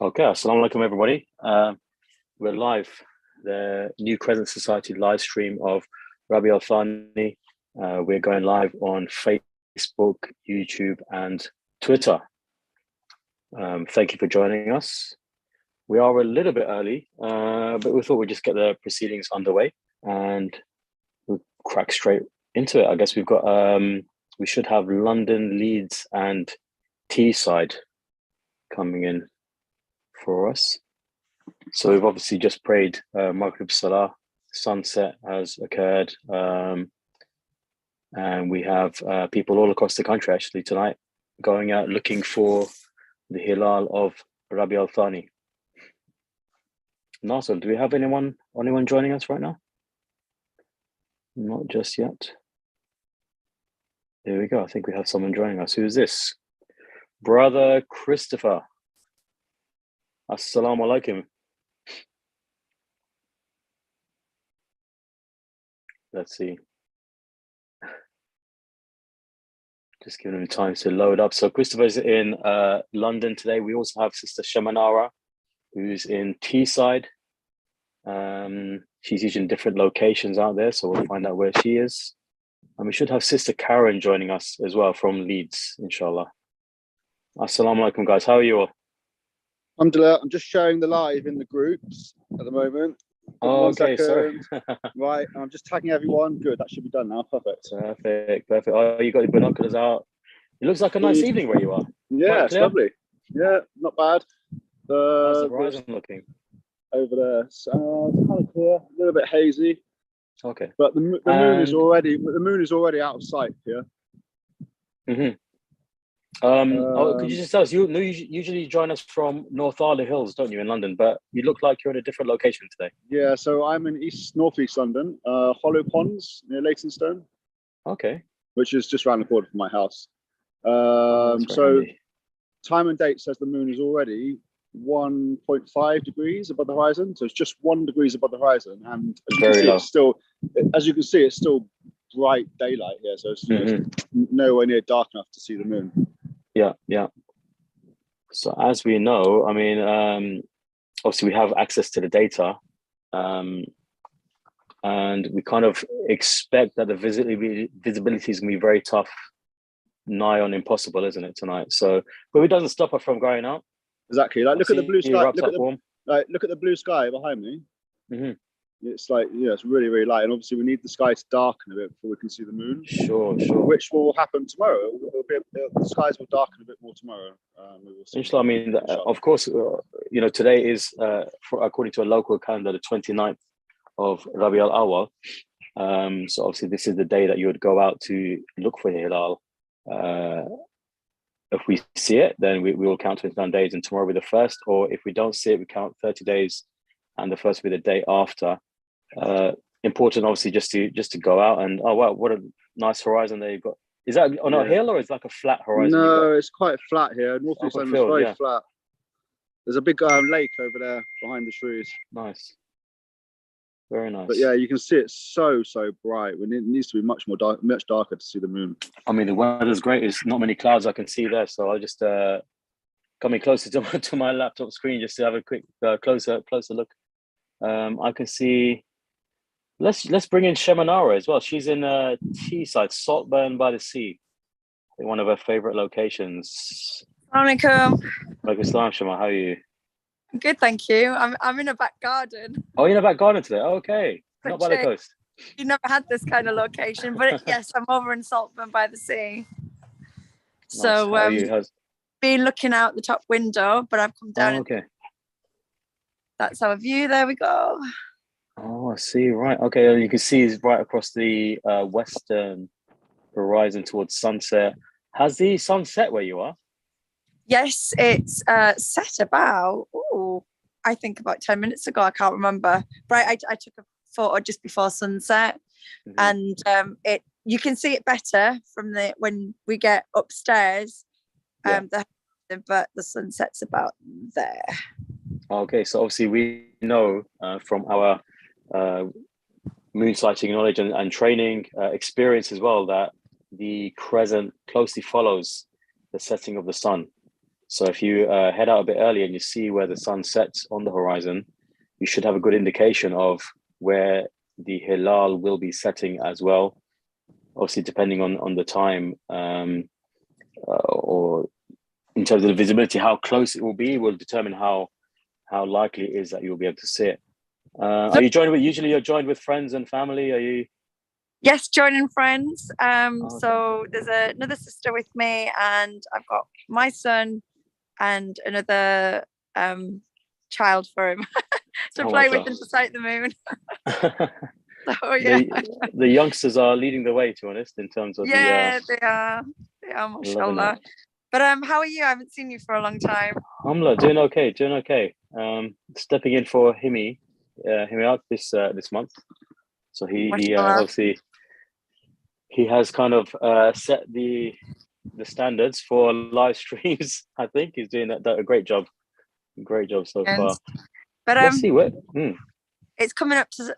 Okay, assalamu alaikum, everybody. We're live, the new Crescent Society live stream of Rabi Al Thani. We're going live on Facebook, YouTube, and Twitter. Thank you for joining us. We are a little bit early, but we thought we'd just get the proceedings underway and we'll crack straight into it. I guess we've got, we should have London, Leeds, and Teesside coming in for us. So we've obviously just prayed Maghrib Salah, sunset has occurred, and we have people all across the country actually tonight going out looking for the Hilal of Rabi Al Thani. Nasser, do we have anyone joining us right now? Not just yet. There we go. I think we have someone joining us. Who is this? Brother Christopher. Assalamu alaikum. Let's see. Just giving him time to load up. So Christopher's in London today. We also have Sister Shamanara, who's in Teesside. She's using different locations out there, so we'll find out where she is. And we should have Sister Karen joining us as well from Leeds, inshallah. Assalamu alaikum, guys. How are you all? Alhamdulillah, I'm just showing the live in the groups at the moment. Oh, okay, sorry. Right, I'm just tagging everyone. Good, that should be done now. Perfect. Perfect. Oh, you got your binoculars out. It looks like a nice evening where you are. Yeah, it's lovely. Yeah, not bad. How's the horizon looking? Over there, so kind of clear, a little bit hazy. Okay. But the moon is already out of sight here. Mm-hmm. Could you just tell us, you usually join us from North Arley Hills, don't you, in London, but you look like you're in a different location today. Yeah, so I'm in northeast London, Hollow Ponds near Leytonstone. Okay. Which is just around the corner from my house. So handy. Time and date says the moon is already 1.5 degrees above the horizon, so it's just 1 degree above the horizon, and as you can see, it's still bright daylight here, so it's nowhere near dark enough to see the moon. Yeah. So as we know, I mean, obviously we have access to the data, and we kind of expect that the visibility is going to be very tough, nigh on impossible, isn't it, tonight? So, but it doesn't stop us from going out. Exactly. Like, look at the blue sky. Look at the blue sky behind me. Mm-hmm. It's like, it's really, really light, and obviously we need the sky to darken a bit before we can see the moon. Sure. Which will happen tomorrow. The skies will darken a bit more tomorrow. Inshallah, I mean, of course, today is, according to a local calendar, the 29th of Rabi Al Awal. So obviously this is the day that you would go out to look for the Hilal. If we see it, then we will count 29 days, and tomorrow will be the first. Or if we don't see it, we count 30 days, and the first will be the day after. Important, obviously, just to go out and wow, what a nice horizon there you've got. Is that on a hill or is it like a flat horizon? No, it's quite flat here. Northeast London is very flat. There's a big lake over there behind the trees. Nice. Very nice. But yeah, you can see it's so bright. It needs to be much darker to see the moon. I mean, the weather's great. There's not many clouds I can see there, so I'll just coming closer to my laptop screen just to have a quick closer look. I can see. Let's bring in Shemanara as well. She's in Teesside, Saltburn by the Sea, one of her favorite locations. Assalamualaikum. Walaikum salam, Shema. How are you? Good, thank you. I'm in a back garden. Oh, you're in a back garden today? Okay. Not by the coast. You never had this kind of location, but yes, I'm over in Saltburn by the Sea. Nice. So been looking out the top window, but I've come down. Oh, okay. That's our view. There we go. Oh, I see. Right. Okay. You can see it's right across the western horizon towards sunset. Has the sun set where you are? Yes, it's set about, I think about 10 minutes ago. I can't remember. But I took a photo just before sunset, and you can see it better from when we get upstairs. But the sunset's about there. Okay, so obviously we know from our moonsighting knowledge and training experience as well that the crescent closely follows the setting of the sun. So if you head out a bit early and you see where the sun sets on the horizon, you should have a good indication of where the hilal will be setting as well. Obviously, depending on the time or in terms of the visibility, how close it will be will determine how likely it is that you'll be able to see it. Are you joined with? Usually, you're joined with friends and family. Are you? Yes, joining friends. Okay. So there's another sister with me, and I've got my son and another child for him to play with and to sight the moon. So yeah, the youngsters are leading the way, to be honest, in terms of they are, mashallah. But how are you? I haven't seen you for a long time. Alhamdulillah, doing okay. Stepping in for Himi out this month. So he obviously he has kind of set the standards for live streams. I think he's doing a great job so far. But let's see what it's coming up to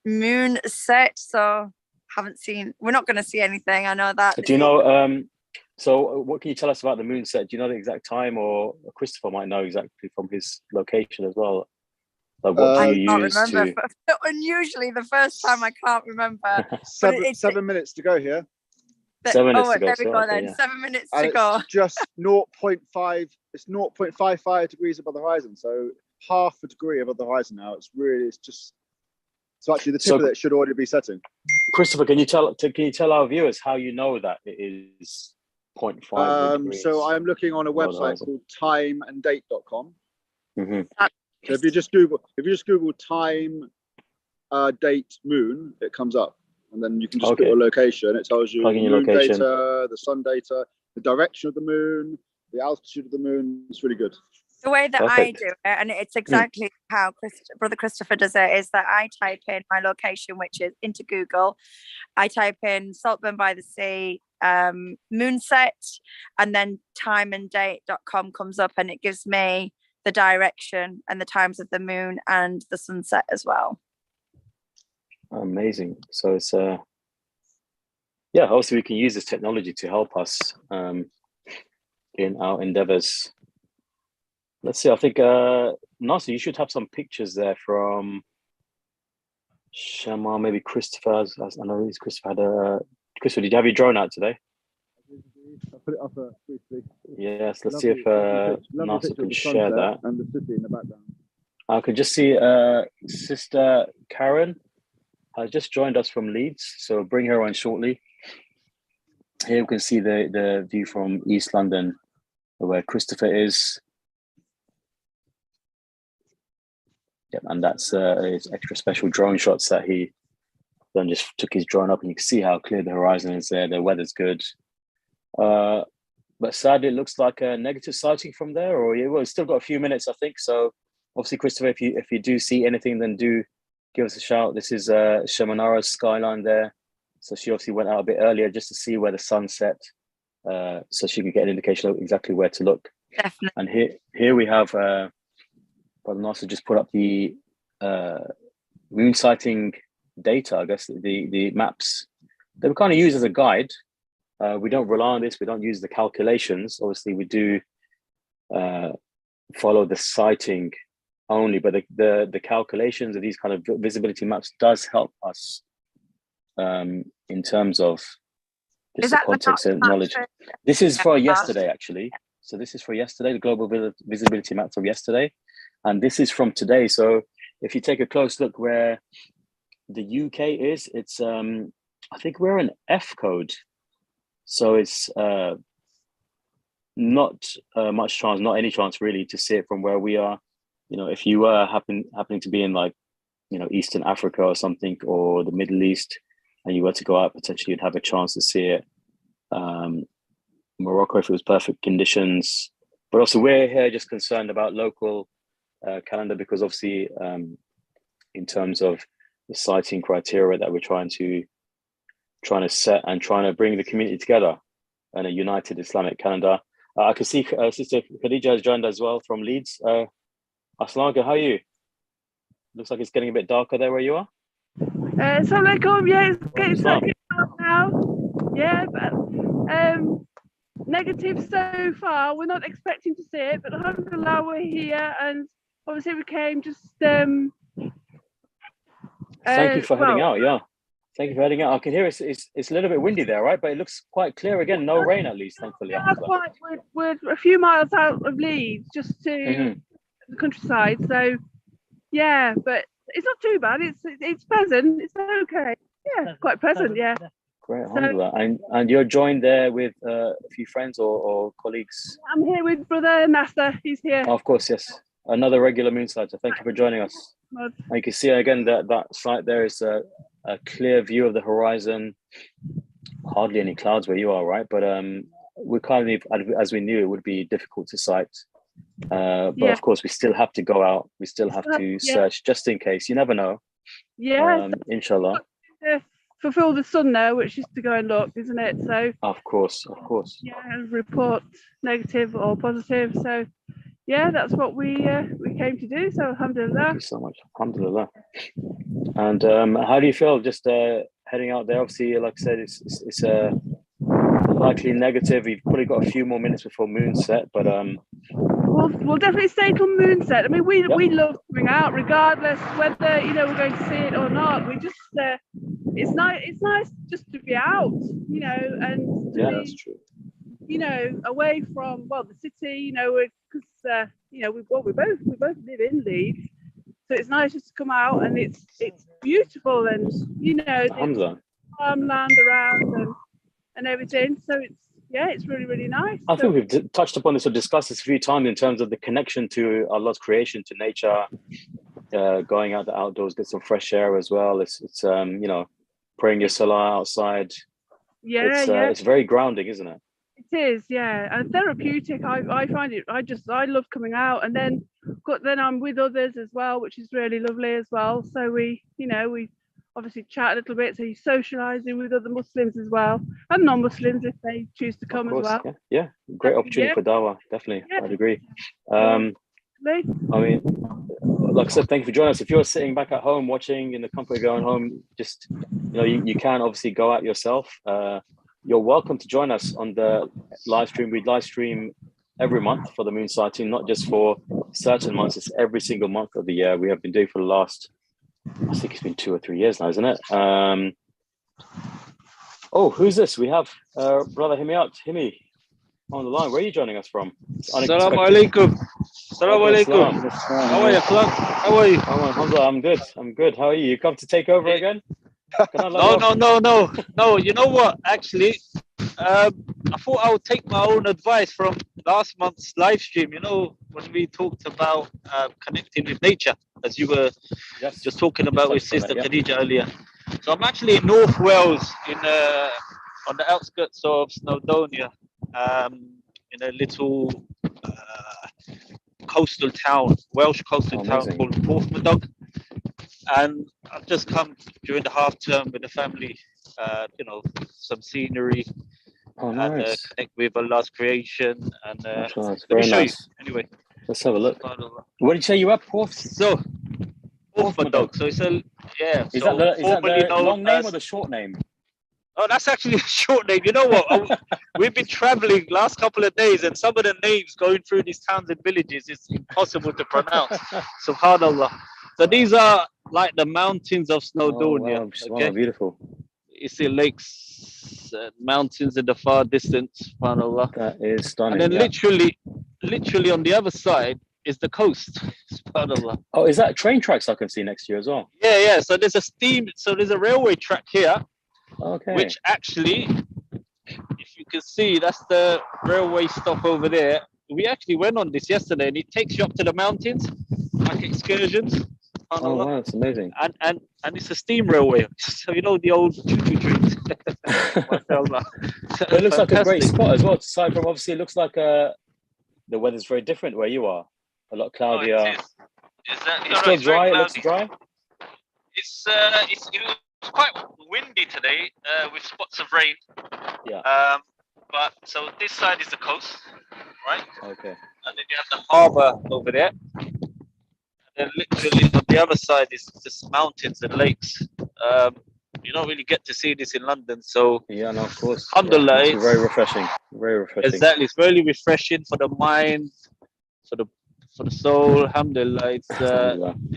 moon set, so we're not going to see anything. I know that. Do you know so what can you tell us about the moon set? Do you know the exact time, or Christopher might know exactly from his location as well? Like what do you use to... Unusually, the first time I can't remember. 7 minutes to go here. 7 minutes to go. There we go then. Yeah. 7 minutes and to go. It's just 0.5. It's 0.55 degrees above the horizon. So half a degree above the horizon now. It's actually the tip of it should already be setting. Christopher, can you tell our viewers how you know that it is 0.5 degrees? So I'm looking on a website called timeanddate.com. Mm-hmm. So if you just Google time, date, moon, it comes up, and then you can just put your location. It tells you the moon data, the sun data, the direction of the moon, the altitude of the moon. It's really good. The way that I do it, and it's exactly how Brother Christopher does it, is that I type in my location, which is into Google. I type in Saltburn by the Sea, moonset, and then timeanddate.com comes up, and it gives me the direction and the times of the moon and the sunset as well. Amazing. So it's obviously we can use this technology to help us in our endeavors. Let's see, I think Nasser, you should have some pictures there from Shama, maybe Christopher. I know Christopher Christopher, did you have your drone out today? I'll put it up briefly. Yes, let's see if Nasser can share that. And the city in the background. I could just see Sister Karen has just joined us from Leeds, so bring her on shortly. Here we can see the view from East London, where Christopher is. Yep, and that's his extra special drone shots that he then just took his drone up, and you can see how clear the horizon is there. The weather's good. But sadly, it looks like a negative sighting from there, or we've still got a few minutes, I think. So obviously, Christopher, if you do see anything, then do give us a shout. This is Shamanara's skyline there. So she obviously went out a bit earlier just to see where the sun set, so she could get an indication of exactly where to look. Definitely. And here we have Brother Nasser just put up the moon sighting data, I guess, the maps that we kind of use as a guide. We don't rely on this. We don't use the calculations. Obviously, we do follow the sighting only, but the calculations of these kind of visibility maps does help us in terms of just the context and knowledge. This is for yesterday, actually. So this is for yesterday, the global visibility maps of yesterday. And this is from today. So if you take a close look where the UK is, it's, I think we're an F code. So it's not much chance, not any chance really to see it from where we are. You know, if you were happening to be in like, you know, Eastern Africa or something, or the Middle East, and you were to go out, potentially you'd have a chance to see it. Morocco, if it was perfect conditions. But also we're here just concerned about local calendar, because obviously in terms of the sighting criteria that we're trying to set and trying to bring the community together in a united Islamic calendar. I can see Sister Khadija has joined as well from Leeds. Assalamu alaikum, how are you? Looks like it's getting a bit darker there where you are. Assalamu alaikum, yeah, it's getting dark now. Yeah, but negative so far. We're not expecting to see it, but alhamdulillah, we're here, and obviously we came just. Thank you for heading out. Yeah, thank you for heading out. I can hear it's a little bit windy there, right? But it looks quite clear again. No rain, at least, thankfully. Yeah, we're a few miles out of Leeds, just to the countryside. So yeah, but it's not too bad. It's pleasant. It's okay. Yeah, quite pleasant. Yeah. Great, alhamdulillah. And you're joined there with a few friends or colleagues? I'm here with brother Nasser. He's here. Oh, of course, yes. Another regular Moonsighter. Thank you for joining us. And you can see again that site there is a clear view of the horizon. Hardly any clouds where you are, right? But we kind of, as we knew, it would be difficult to sight. But of course, we still have to go out. We still have to search just in case. You never know. Yeah. Inshallah. Fulfill the sunnah, which is to go and look, isn't it? So of course. Yeah, report negative or positive. So yeah, that's what we came to do. So alhamdulillah. Thank you so much. Alhamdulillah. And how do you feel just heading out there? Obviously, like I said, it's likely negative. You've probably got a few more minutes before moonset, but we'll definitely stay till moonset. I mean, we love coming out regardless whether we're going to see it or not. We just it's nice just to be out, and to be, that's true. Away from the city, because we both live in Leeds, so it's nice just to come out, and it's beautiful, and the farmland around and everything. So it's really, really nice. I think we've touched upon this or discussed this a few times in terms of the connection to Allah's creation, to nature, going out the outdoors, get some fresh air as well. It's praying your salah outside. It's very grounding, isn't it? It is, yeah, and therapeutic. I find it. I love coming out, and then I'm with others as well, which is really lovely as well. So we obviously chat a little bit, so you're socialising with other Muslims as well, and non-Muslims if they choose to come as well. Yeah, great opportunity for dawah, definitely. I'd agree. I mean, like I said, thank you for joining us. If you're sitting back at home watching in the comfort of your own home, just you can obviously go out yourself. You're welcome to join us on the live stream. We live stream every month for the moon sighting, not just for certain months. It's every single month of the year. We have been doing for the last, I think it's been 2 or 3 years now, isn't it? Who's this? We have brother Himi on the line. Where are you joining us from? Assalamu alaikum. Assalamu alaikum. How are you, Clark? How are you? I'm good. How are you? You come to take over again? No. You know what? Actually, I thought I would take my own advice from last month's live stream. When we talked about connecting with nature, as you were just talking about with Sister Khadija earlier. So I'm actually in North Wales, on the outskirts of Snowdonia, in a little coastal town, Welsh coastal town called Porthmadog. And I've just come during the half term with the family, some scenery, and connect with Allah's creation. And let me show you. Anyway, let's have a look. What did you say you were? Porthmadog. So it's a Is that the long name or the short name? Oh, that's actually a short name. You know what? We've been traveling last couple of days, and some of the names going through these towns and villages is impossible to pronounce. Subhanallah. So these are like the mountains of Snowdonia. Wow, beautiful. You see lakes, mountains in the far distance. Subhanallah. That is stunning. And then literally on the other side is the coast. Subhanallah. Oh, is that train tracks I can see next to you as well? Yeah. So there's a railway track here. Okay. Which actually, if you can see, that's the railway stop over there. We actually went on this yesterday, and it takes you up to the mountains, like excursions. Oh wow, that's amazing. And it's a steam railway, so the old choo-choo trains. It looks like a great spot as well. Aside from obviously, it looks like the weather's very different where you are. A lot cloudier. It's still dry. It looks dry. It's quite windy today with spots of rain. Yeah. But so this side is the coast, right? Okay. And then you have the harbour over there. And then literally on the other side is just mountains and lakes. You don't really get to see this in London. So yeah, no, of course. alhamdulillah, Yeah, it's very refreshing. Very refreshing. Exactly, it's really refreshing for the mind, for the soul. Alhamdulillah,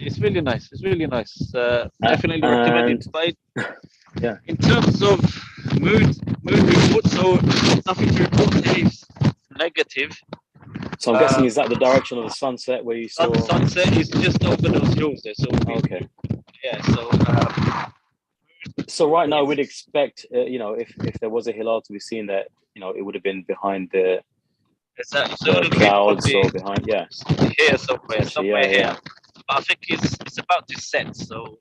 it's really nice. It's really nice. Definitely recommended. But yeah, in terms of mood report, so nothing to report today is negative. so I'm guessing is that the direction of the sunset where you saw? Sunset is just over those hills there. So okay. Yeah. So right now we'd expect, you know, if there was a hilal to be seen, that you know it would have been behind the clouds or behind, yeah, here somewhere here. Yeah. But I think it's about to set. So.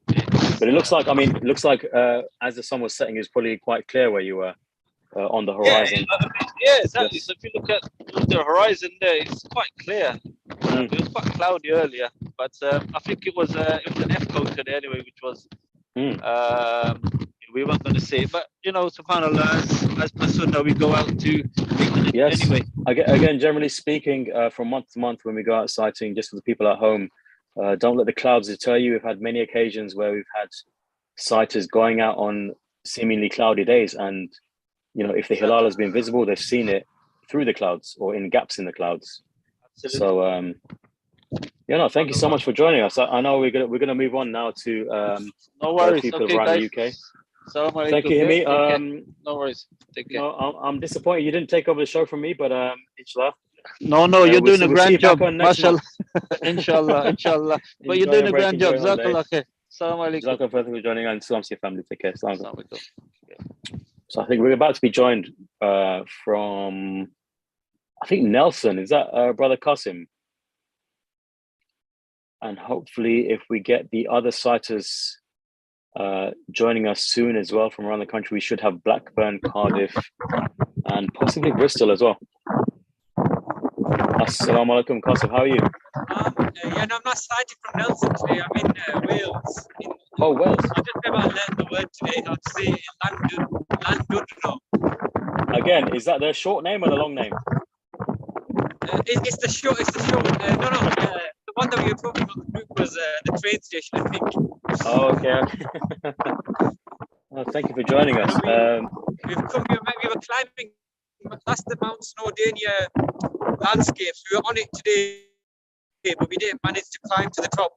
But it looks like, as the sun was setting, it was probably quite clear where you were on the horizon. Yeah, exactly. Yes. So if you look at the horizon there, it's quite clear. It was quite cloudy earlier, but I think it was an F code today anyway, which was we weren't going to see it. But you know, subhanallah, as per sunnah, we go out to yes. Anyway, again, generally speaking, from month to month when we go out sighting, just for the people at home, don't let the clouds deter you. We've had many occasions where we've had sighters going out on seemingly cloudy days, and you know, if the hilal has been visible, they've seen it through the clouds or in gaps in the clouds. Absolutely. So thank you so much for joining us. I know we're gonna move on now to no worries. people Okay, around guys. the UK. Thank you, Himi. No worries. Take care. I'm disappointed you didn't take over the show from me, but inshallah. No, you're doing a grand job. Mashallah. Inshallah. But you're doing a grand job. Jazakallah khair. Assalamu alaikum. Jazakallah for joining, and salam to your family. Take care. So I think we're about to be joined from, I think, Nelson. Is that Brother Qasim? And hopefully if we get the other sighters joining us soon as well from around the country, we should have Blackburn, Cardiff, and possibly Bristol as well. Assalamu alaikum, Qasim. How are you? I'm not sighted from Nelson today. I'm in Wales. Wales. I just never learned the word today. How to say Llandudno. Again, is that the short name or the long name? It's the short. The one that we were talking about the group was the train station, I think. Oh, okay. Well, thank you for joining us. We were climbing. That's the Mount Snowdonia landscapes. We were on it today, but we didn't manage to climb to the top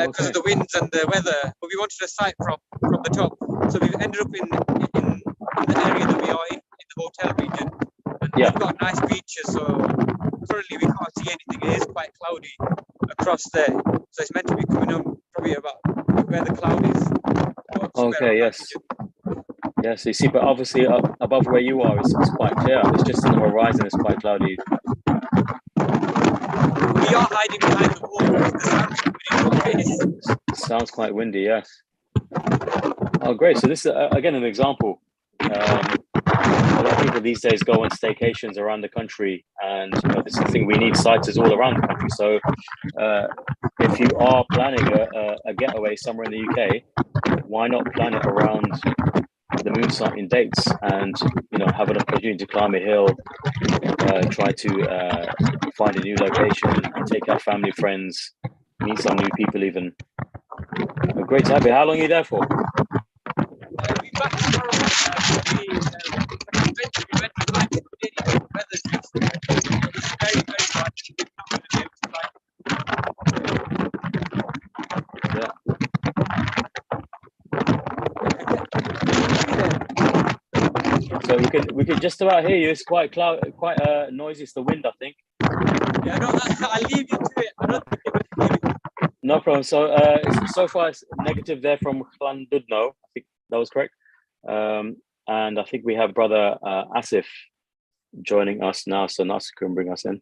because of the winds and the weather. But we wanted a sight from the top, so we ended up in the area that we are in the hotel region. And we've got nice beaches, so currently we can't see anything. It is quite cloudy across there, so it's meant to be coming up probably about where the cloud is. Okay, yes. Yeah, so you see, but obviously above where you are, it's quite clear. It's just on the horizon, it's quite cloudy. We are hiding behind the wall. Sounds quite windy, yes. Oh, great. So this is, again, an example. A lot of people these days go on staycations around the country, and this is the thing, we need sighters all around the country. So if you are planning a getaway somewhere in the UK, why not plan it around the moonsighting dates, and have an opportunity to climb a hill, try to find a new location, take out family, friends, meet some new people even. Great to have you. How long are you there for? So we could just about hear you. It's quite noisy. It's the wind, I think. Yeah, no, I'll leave you to it. I don't think it will hear me. No problem. So so far it's negative there from Llandudno. I think that was correct. And I think we have Brother Asif joining us now, so Nasir can bring us in.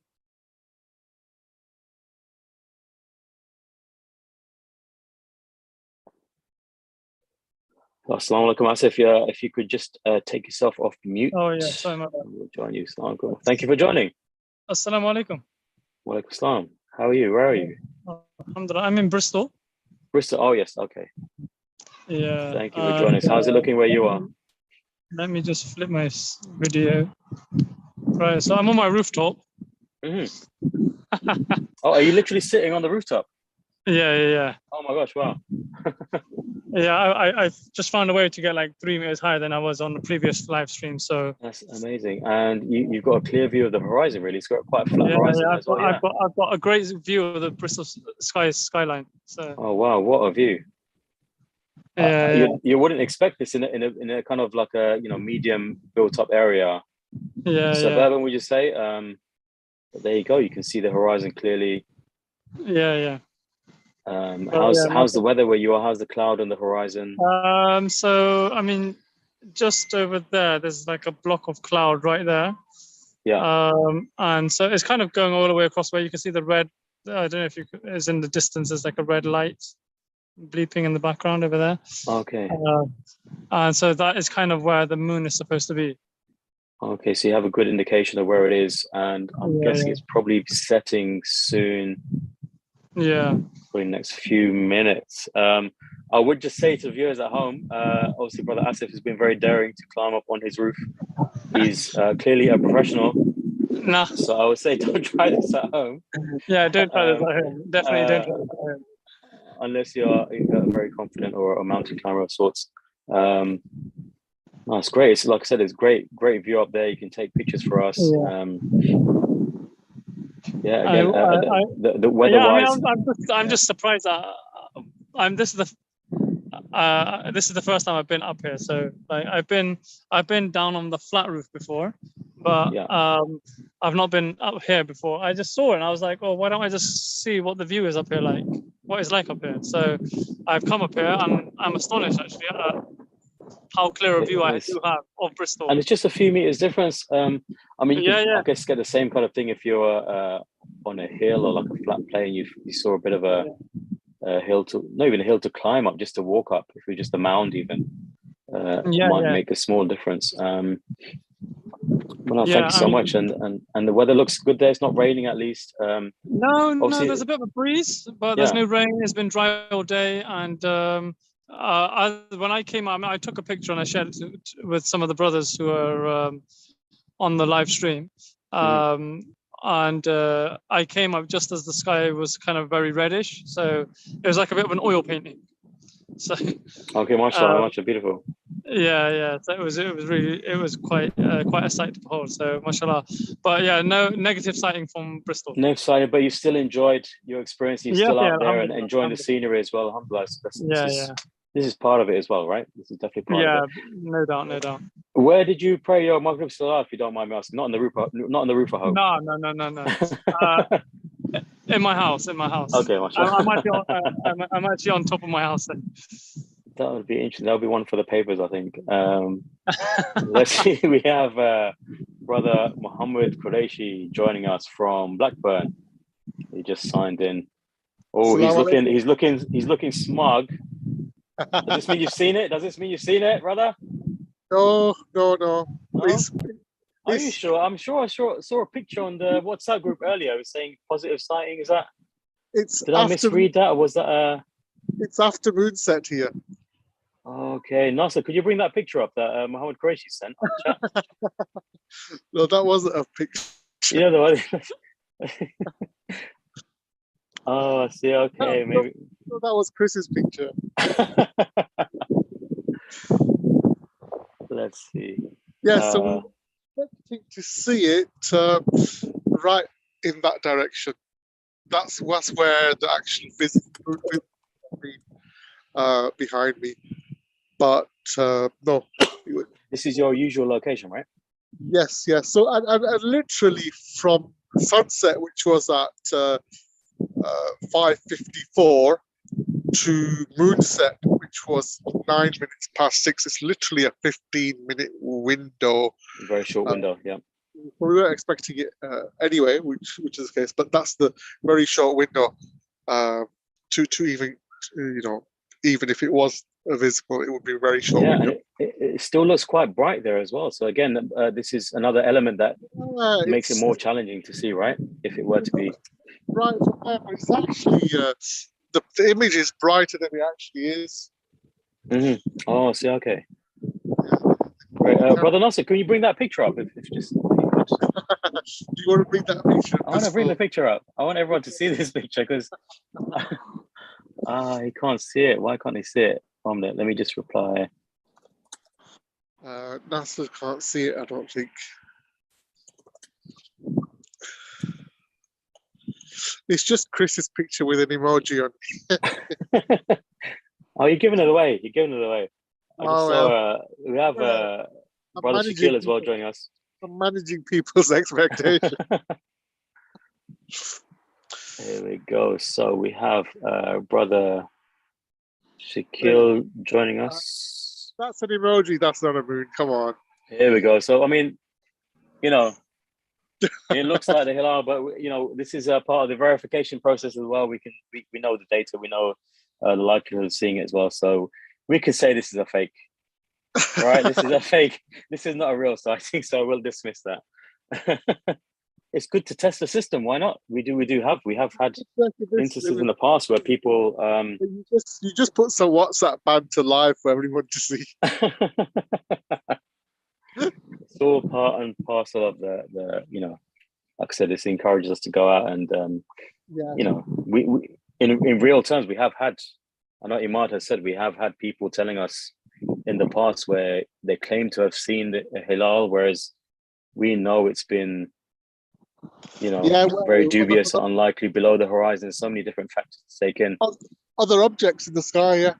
Assalamu alaikum, Asif. If you could just take yourself off mute. Oh, yeah. Sorry, my bad. We'll join you. Thank you for joining. Assalamu alaikum. Wa alaikum assalam. How are you? Where are you? Alhamdulillah. I'm in Bristol. Bristol. Oh, yes. Okay. Yeah. Thank you for joining us. How's it looking where you are? Let me just flip my video. Right. So I'm on my rooftop. Mm-hmm. Oh, are you literally sitting on the rooftop? Yeah. Oh my gosh! Wow. Yeah, I just found a way to get like 3 meters higher than I was on the previous live stream. So That's amazing, and you've got a clear view of the horizon. Really, it's got quite a flat yeah, horizon yeah, as well. Yeah. I've got a great view of the Bristol skyline. So Oh wow, what a view! yeah. You wouldn't expect this in a kind of like a medium built up area. Yeah. Suburban, would you say? But there you go. You can see the horizon clearly. Yeah. How's the weather where you are? How's the cloud on the horizon? So I mean, just over there, there's like a block of cloud right there. Yeah. And so it's kind of going all the way across where you can see the red. I don't know if it's in the distance. There's like a red light bleeping in the background over there. Okay. And so that is kind of where the moon is supposed to be. Okay, so you have a good indication of where it is, and I'm guessing it's probably setting soon. Yeah. Probably next few minutes. I would just say to viewers at home, obviously Brother Asif has been very daring to climb up on his roof. He's clearly a professional. Nah. So I would say don't try this at home. Yeah, don't try this at home. Definitely don't try this at home. Unless you're very confident or a mountain climber of sorts. No, it's great. It's, like I said, it's great view up there. You can take pictures for us. Yeah. Again, the weather-wise. I mean, I'm just surprised that this is the first time I've been up here. So like I've been down on the flat roof before, but I've not been up here before. I just saw it and I was like, oh, why don't I just see what the view is up here like? What it's like up here. So I've come up here and I'm astonished actually at how clear a view I do have of Bristol. And it's just a few meters difference. I mean, you can, I guess, get the same kind of thing if you're on a hill or like a flat plane. You saw a bit of a hill to, not even a hill to climb up, just to walk up. If you're just a mound, even might make a small difference. Well, no, thank you so much. And the weather looks good there. It's not raining at least. No, there's a bit of a breeze, but there's no rain. It's been dry all day. And when I came out, I took a picture and I shared it with some of the brothers who are on the live stream. And I came up just as the sky was kind of very reddish. So it was like a bit of an oil painting. So okay, mashallah, beautiful. Yeah. So it was quite a sight to behold. So mashallah. But yeah, no negative sighting from Bristol. No sighting, but you still enjoyed your experience. You're still out there and enjoying the scenery as well. Alhamdulillah. This is part of it as well, right? This is definitely part of it. No doubt. Where did you pray your Maghrib Salah, if you don't mind me asking? Not on the roof of home. No. In my house. Okay, I'm actually on top of my house then. That would be interesting. That would be one for the papers, I think. Let's see. We have Brother Muhammad Qureshi joining us from Blackburn. He just signed in. Oh, he's looking smug. Does this mean you've seen it? Brother? No. Please. Are you sure? I'm sure I saw a picture on the WhatsApp group earlier saying positive sighting. Is that? Did I misread that, or was that? It's after moonset here. Okay, Nasser, could you bring that picture up that Muhammad Qureshi sent? No, that wasn't a picture. Yeah, the one. Oh, I see. Okay, maybe. No, that was Chris's picture. Let's see. Yeah, so we expecting to see it right in that direction. That's where the actual physical behind me. But no. This is your usual location, right? Yes. So I literally from sunset, which was at 5:54, to moonset, which was 9 minutes past 6. It's literally a 15-minute window. Very short window, yeah. We weren't expecting it anyway, which is the case, but that's the very short window to even, even if it was visible, it would be a very short window. And it still looks quite bright there as well. So again, this is another element that makes it more challenging to see, right? If it were to be right from there, but it's actually the image is brighter than it actually is. Oh, see, okay. Great. Brother Nasser, can you bring that picture up? If just. Do you want to bring that picture? I want to bring the picture up. I want everyone to see this picture because He can't see it. Why can't he see it? Let me just reply. NASA can't see it, I don't think. It's just Chris's picture with an emoji on. Oh, you're giving it away. You're giving it away. We have Brother Shaquille as well joining us. I'm managing people's expectations. Here we go. So we have Brother Shaquille joining us. That's an emoji. That's not a moon. Come on. Here we go. So, I mean, it looks like the hilal, but this is a part of the verification process as well. We know the data, we know the likelihood of seeing it as well. So we can say this is a fake, right? This is a fake. This is not a real sighting. So we'll dismiss that. It's good to test the system. Why not? We have had instances in the past where people. You just put some WhatsApp banter live for everyone to see. It's all part and parcel of the like I said, this encourages us to go out and we in real terms we have had. I know Imad has said we have had people telling us in the past where they claim to have seen the hilal, whereas we know it's been very dubious, unlikely, below the horizon. So many different factors to take in. Other objects in the sky,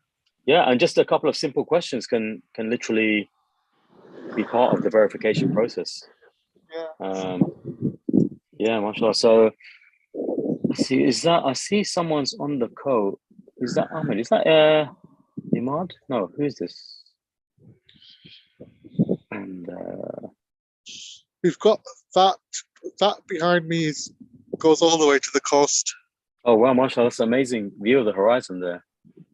yeah, and just a couple of simple questions can literally be part of the verification process. Mashallah. So let's see, I see someone's on the code. Is that Ahmed? Is that Imad? No, who's this? And we've got that behind me goes all the way to the coast. Oh wow, mashallah, that's an amazing view of the horizon there.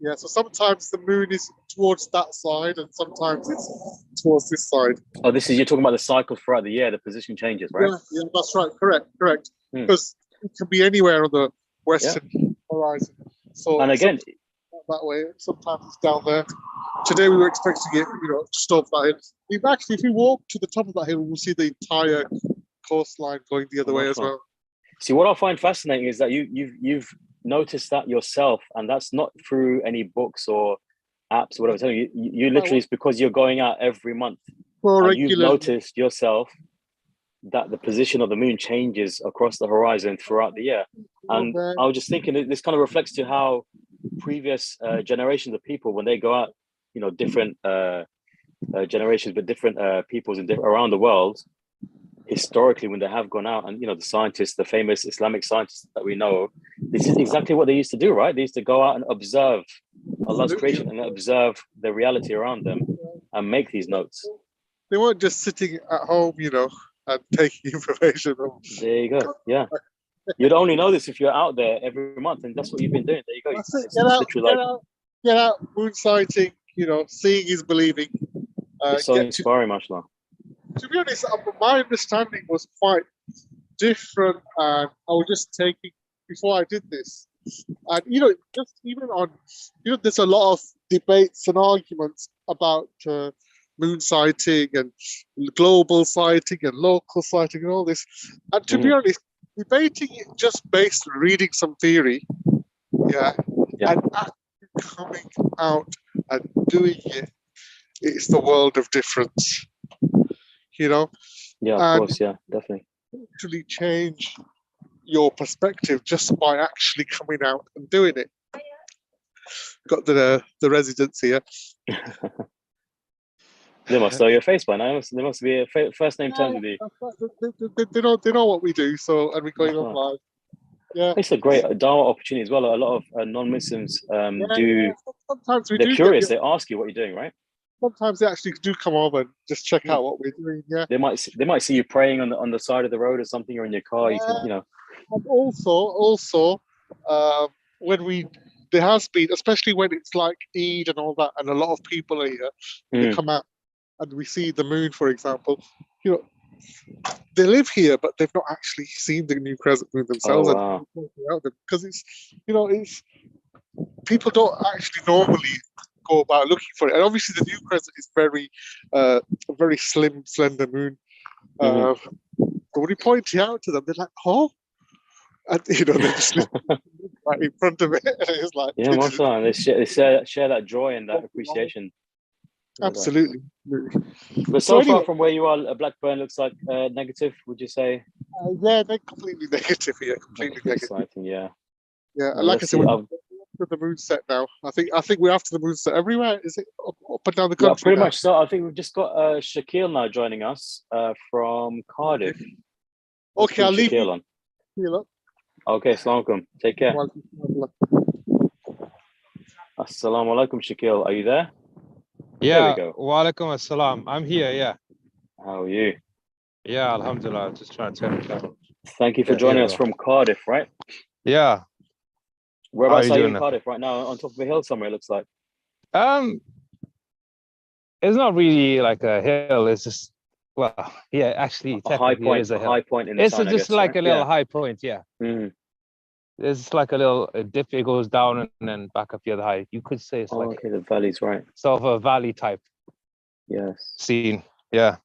Yeah, so sometimes the moon is towards that side and sometimes it's towards this side. Oh, you're talking about the cycle throughout the year, the position changes, right? Yeah, that's right. Correct. Because it can be anywhere on the western horizon. So and again, that way, sometimes it's down there. Today we were expecting it, just over that hill. If you walk to the top of that hill, we'll see the entire coastline going the other way as well. See, what I find fascinating is that you've noticed that yourself, and that's not through any books or apps or whatever. So you literally, it's because you're going out every month. And you've noticed yourself that the position of the moon changes across the horizon throughout the year. And I was just thinking that this kind of reflects to how previous generations of people, when they go out, different generations, but different peoples around the world, historically, when they have gone out, and the scientists, the famous Islamic scientists that we know, this is exactly what they used to do, right? They used to go out and observe Allah's creation and observe the reality around them and make these notes. They weren't just sitting at home, and taking information. There you go. Yeah. You'd only know this if you're out there every month, and that's what you've been doing. There you go. Get out, moon sighting, seeing is believing. It's so inspiring, mashallah. To be honest, my understanding was quite different, and I was just taking before I did this. And just even on, there's a lot of debates and arguments about moon sighting and global sighting and local sighting and all this. And to be honest, debating it just based on reading some theory, and actually coming out and doing it, it's the world of difference. Yeah, of course, yeah, definitely. Actually change your perspective just by actually coming out and doing it. Got the residents here. They must know your face by now. There must be a first name terms with you. They know what we do, and we're going on live. Yeah, it's a great dawah opportunity as well. A lot of non-Muslims do. Sometimes they're curious. They ask you what you're doing, right? Sometimes they actually do come over and just check out what we're doing. Yeah, they might see you praying on the side of the road or something, or in your car. You can, And also, when there has been, especially when it's like Eid and all that, and a lot of people are here, they come out and we see the moon, for example. They live here, but they've not actually seen the new crescent moon themselves. Because it's people don't actually normally go about looking for it. And obviously, the new crescent is a very slim, slender moon. But when you point it out to them, they're like, "Oh, and you know they're just right in front of it. And it's like yeah, mashallah, they share that joy and that appreciation. Absolutely. But so far from where you are, Blackburn looks like negative. Would you say? Yeah, they're completely negative here. Completely negative. Exciting, yeah. Yeah, Well, like I said, we're after the moon set now. I think we're after the moon set everywhere. Is it up and down the country? Yeah, pretty now? much. So I think we've just got Shaquille now joining us from Cardiff. Okay, I'll leave Shaquille on. Okay, assalamu alaikum. Take care. Assalamu alaikum, Shaquille. Are you there? Yeah, there we go. wa alaikum assalam. I'm here, yeah. How are you? Yeah, alhamdulillah. Just trying to turn it down. Thank you for joining us from Cardiff, right? Yeah. Whereabouts are you in Cardiff right now? On top of a hill somewhere, it looks like. It's not really like a hill. It's just, well, yeah, actually, a high point. It is a hill. High point in the it's town, just I guess, like right? a little high point, yeah. Mm. It's like a little dip. It goes down and then back up the other high. You could say it's like okay, the valley's right. Sort of a valley type. Yes. Scene, yeah.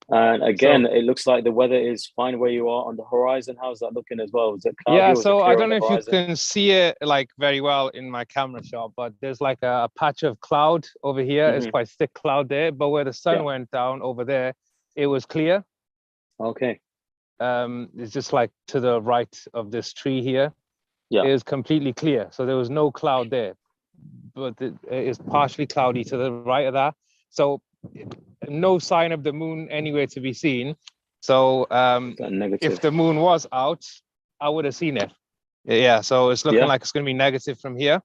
And again, it looks like the weather is fine where you are on the horizon. How's that looking as well? Is it cloudy? Yeah, or is it so clear I don't know if horizon? you can see it like very well in my camera shot, but there's like a patch of cloud over here. It's quite thick cloud there, but where the sun went down over there, it was clear. Okay. It's just like to the right of this tree here. Yeah. It is completely clear. So there was no cloud there, but it is partially cloudy to the right of that. So no sign of the moon anywhere to be seen. So if the moon was out, I would have seen it. Yeah, so it's looking like it's going to be negative from here.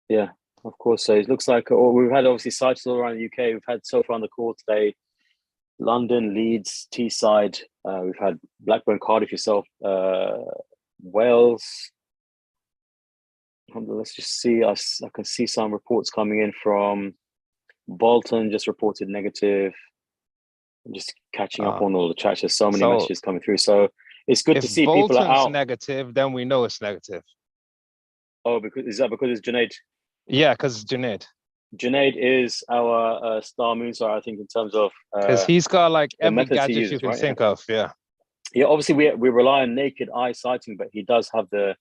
Yeah, of course. So it looks like we've had obviously sites all around the UK. We've had so far on the call today, London, Leeds, Teesside. We've had Blackburn, Cardiff yourself, Wales. Let's just see. I can see some reports coming in from Bolton, just reported negative. I'm just catching up on all the chats. There's so many messages coming through. So it's good to see people are out. If negative, then we know it's negative. Oh, is that because it's Junaid? Yeah, because it's Junaid. Junaid is our star moonsighter, I think, in terms of because he's got like every gadget uses, you can think of. Yeah. Yeah, obviously we rely on naked eye sighting, but he does have the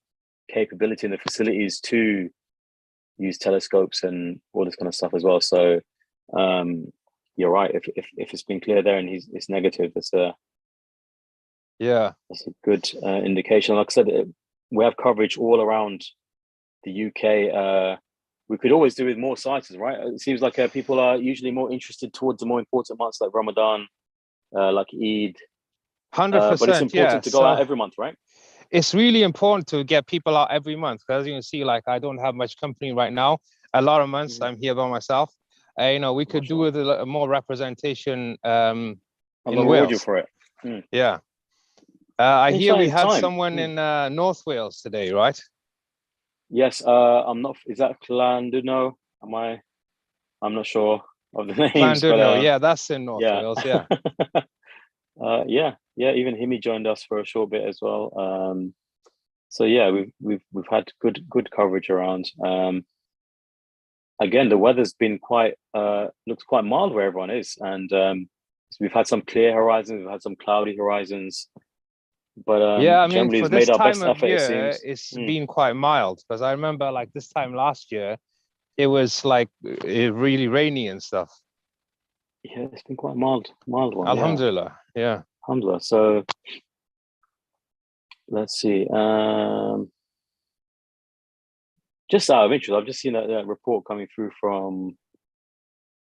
capability and the facilities to use telescopes and all this kind of stuff as well. So you're right. If it's been clear there and it's negative, that's a good indication. Like I said, we have coverage all around the UK. We could always do with more sighters, right? It seems like people are usually more interested towards the more important months like Ramadan, like Eid. 100%. But it's important to go out every month, right? It's really important to get people out every month because as you can see, like I don't have much company right now. A lot of months I'm here by myself. We could do with a more representation in Wales. You for it. Yeah. I hear we had someone in North Wales today, right? Yes. I'm not. Is that Llandudno? I'm not sure of the names. Llandudno, yeah, that's in North Wales. Yeah. Yeah. Even Himi joined us for a short bit as well. So yeah, we've had good coverage around. Again, the weather's been looks quite mild where everyone is, and so we've had some clear horizons, we've had some cloudy horizons, but yeah, I mean, generally for it's made this our time best of effort. year, It seems it's been quite mild because I remember like this time last year, it was like really rainy and stuff. Yeah, it's been quite mild one. Alhamdulillah, yeah. Alhamdulillah. So let's see. Just out of interest, I've just seen that report coming through from,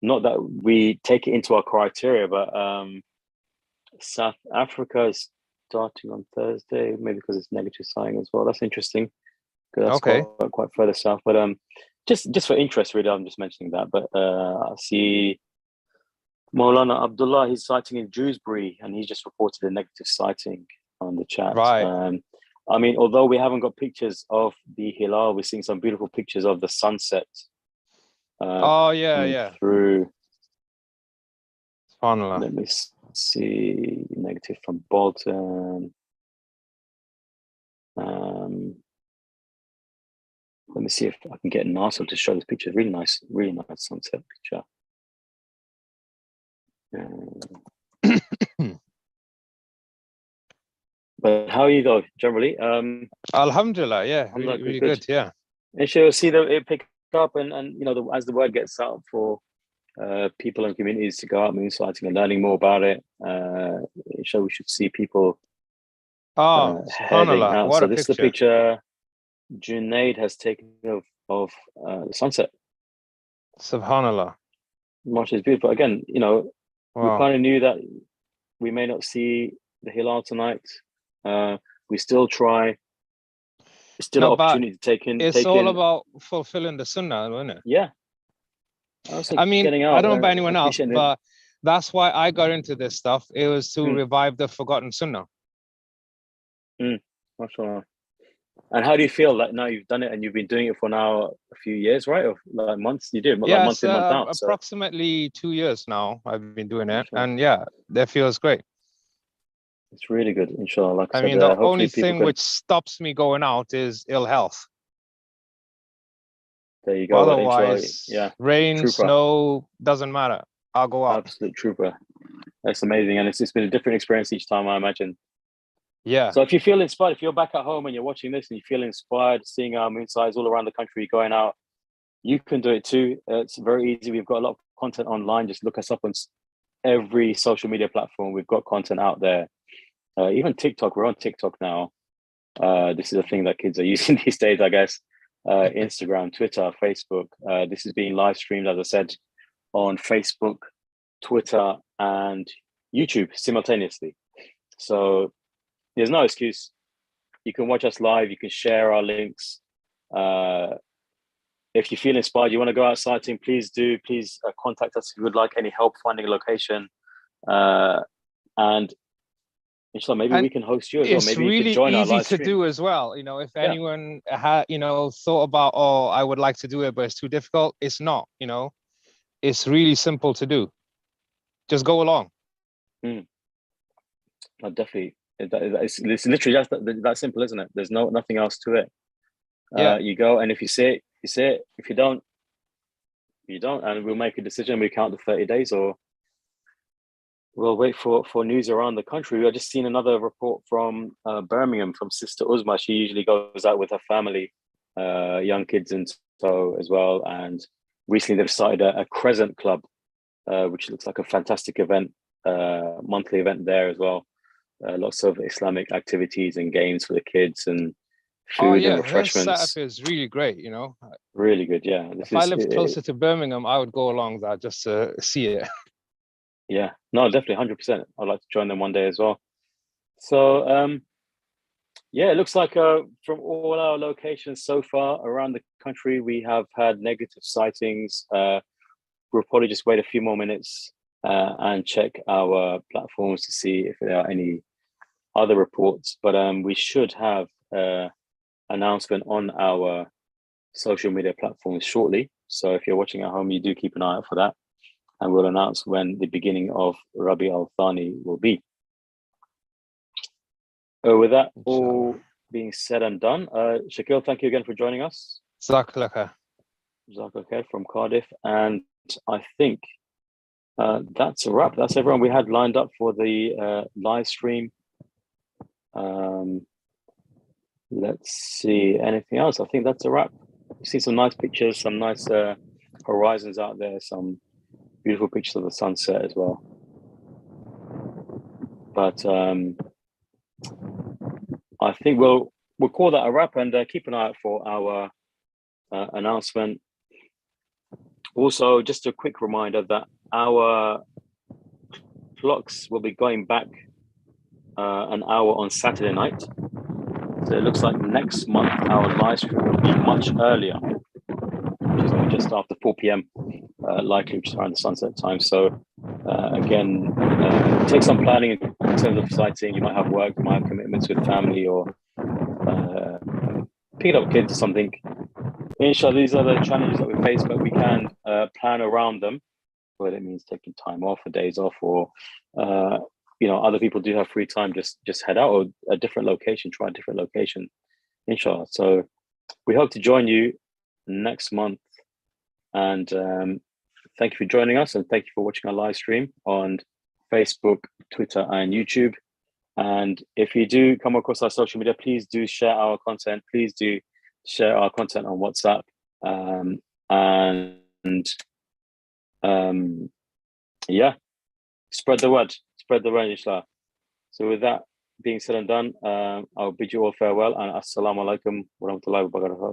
not that we take it into our criteria, but South Africa is starting on Thursday, maybe because it's negative sign as well. That's interesting. That's quite further south. But just for interest, really, I'm just mentioning that. But I see Maulana Abdullah, he's sighting in Dewsbury, and he just reported a negative sighting on the chat. Right. I mean, although we haven't got pictures of the Hilal, we're seeing some beautiful pictures of the sunset. Through. Let me see. Negative from Bolton. Let me see if I can get Nasser to show this picture. Really nice sunset picture. But how are you though, generally? Alhamdulillah, yeah, I'm really, really good, yeah. Inshallah, you'll see that it pick up, and as the word gets out for people and communities to go out moonsighting and learning more about it. Inshallah, we should see people heading subhanallah, out. what So a this is the picture Junaid has taken of the sunset. Subhanallah. Much is beautiful. Again, wow. We kind of knew that we may not see the hilal tonight. We still try. It's still an opportunity to take in. It's all about fulfilling the sunnah, isn't it? Yeah. I mean, I don't know about anyone else, but that's why I got into this stuff. It was to revive the forgotten sunnah. MashaAllah. And how do you feel like now you've done it and you've been doing it for now a few years, right? Or like months? You do, like month in, month out. Approximately 2 years now I've been doing it. And yeah, that feels great. It's really good, inshallah. Like I said, mean, the only thing which stops me going out is ill health. There you go. Otherwise, rain, snow, doesn't matter. I'll go out. Absolute trooper. That's amazing. And it's been a different experience each time, I imagine. Yeah. So if you feel inspired, if you're back at home and you're watching this and you feel inspired, seeing our moonsights all around the country going out, you can do it too. It's very easy. We've got a lot of content online. Just look us up on every social media platform. We've got content out there. Even TikTok. We're on TikTok now. This is a thing that kids are using these days, I guess. Instagram, Twitter, Facebook. This is being live streamed, as I said, on Facebook, Twitter, and YouTube simultaneously. So there's no excuse. You can watch us live. You can share our links. If you feel inspired, you want to go out sighting, please do. Please contact us if you would like any help finding a location. And inshallah, maybe we can host you as well. Maybe you can join our live stream. It's really easy to do as well. If anyone had, thought about, oh, I would like to do it, but it's too difficult. It's not, it's really simple to do. Just go along. Definitely. It's literally just that simple, isn't it? There's nothing else to it. You go, and if you see it, you see it. If you don't, you don't, and we'll make a decision. We count the 30 days, or we'll wait for news around the country. I just seen another report from Birmingham from Sister Uzma. She usually goes out with her family, young kids in tow as well. And recently they've started a Crescent Club, which looks like a fantastic event, monthly event there as well. Lots of Islamic activities and games for the kids and food and refreshments. Their setup is really great, Really good, yeah. If I lived closer to Birmingham, I would go along that just to see it. Yeah, no, definitely 100%. I'd like to join them one day as well. So, it looks like from all our locations so far around the country, we have had negative sightings. We'll probably just wait a few more minutes and check our platforms to see if there are any other reports. But we should have announcement on our social media platforms shortly. So if you're watching at home, you do keep an eye out for that. And we'll announce when the beginning of Rabi Al Thani will be. With that all being said and done, Shakil, thank you again for joining us. Jazakallah khair from Cardiff. And I think that's a wrap. That's everyone we had lined up for the live stream. Let's see, anything else? I think that's a wrap. We've seen some nice pictures, some nice horizons out there, some beautiful pictures of the sunset as well. But I think we'll call that a wrap and keep an eye out for our announcement. Also, just a quick reminder that our clocks will be going back an hour on Saturday night. So it looks like next month our live stream will be much earlier, which is only just after 4 p.m. Likely just around the sunset time. So again, take some planning in terms of sighting. You might have work, you might have commitments with family, or picking up kids or something. Inshallah, these are the challenges that we face, but we can plan around them, whether it means taking time off or days off, or other people do have free time, just head out, or a different location, try a different location, inshallah. So we hope to join you next month. And thank you for joining us, and thank you for watching our live stream on Facebook, Twitter, and YouTube. And if you do come across our social media, please do share our content. Please do share our content on WhatsApp. Yeah, spread the word, inshallah. So with that being said and done, I'll bid you all farewell, and assalamu alaikum wa rahmatullahi wa barakatuh.